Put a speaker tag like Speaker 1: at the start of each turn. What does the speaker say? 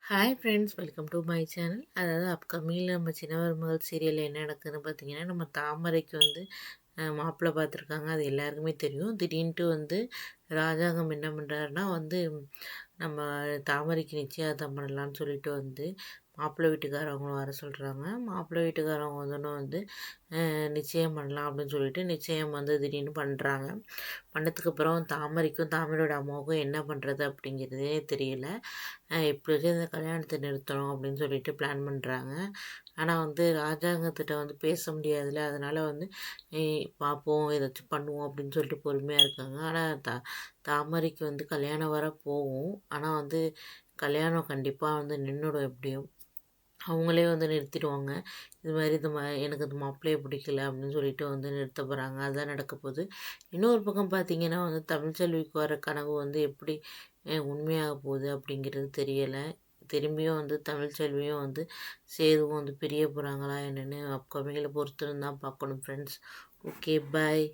Speaker 1: Hi friends, welcome to my channel. அதாவது அப்கமிங்கில் நம்ம சின்ன மருமகள் சீரியலில் என்ன நடக்குதுன்னு பார்த்தீங்கன்னா, நம்ம தாமரைக்கு வந்து மாப்பிள்ளை பார்த்துருக்காங்க. அது எல்லாருக்குமே தெரியும். திடீர்னுட்டு வந்து ராஜாங்கம் என்ன பண்ணுறாருன்னா வந்து நம்ம தாமரைக்கு நிச்சயதார்த்தம் பண்ணலான்னு சொல்லிட்டு வந்து மாப்பிள்ளை வீட்டுக்காரவங்களும் வர சொல்கிறாங்க. மாப்பிள்ளை வீட்டுக்காரவங்க வந்தோன்னே வந்து நிச்சயம் பண்ணலாம் அப்படின்னு சொல்லிட்டு நிச்சயம் வந்து திடீர்னு பண்ணுறாங்க. பண்ணதுக்கப்புறம் தாமரைக்கும் தாமரையோட அம்மாவுக்கும் என்ன பண்ணுறது அப்படிங்கிறதே தெரியல. எப்படியாச்சும் இந்த கல்யாணத்தை நிறுத்தணும் அப்படின்னு சொல்லிட்டு பிளான் பண்ணுறாங்க. ஆனால் வந்து ராஜாங்கத்திட்ட வந்து பேச முடியாதுல்ல, அதனால் வந்து பார்ப்போம் ஏதாச்சும் பண்ணுவோம் அப்படின்னு சொல்லிட்டு பொறுமையாக இருக்காங்க. ஆனால் தாமரைக்கு வந்து கல்யாணம் வர போகும். ஆனால் வந்து கல்யாணம் கண்டிப்பாக வந்து நின்றுடும் எப்படியும். அவங்களே வந்து நிறுத்திடுவாங்க. இது மாதிரி எனக்கு இந்த மாப்பிள்ளையை பிடிக்கல அப்படின்னு சொல்லிட்டு வந்து நிறுத்த போகிறாங்க. அதுதான் நடக்க போகுது. இன்னொரு பக்கம் பார்த்தீங்கன்னா வந்து தமிழ்ச்செல்விக்கு வர கனவு வந்து எப்படி உண்மையாக போகுது அப்படிங்கிறது தெரியலை. திரும்பியும் வந்து தமிழ்ச்செல்வியும் வந்து சேதுவும் வந்து பிரிய போகிறாங்களா என்னென்னு அப்கமிங்கில் பொறுத்திருந்து தான் பார்க்கணும் ஃப்ரெண்ட்ஸ். ஓகே, பாய்.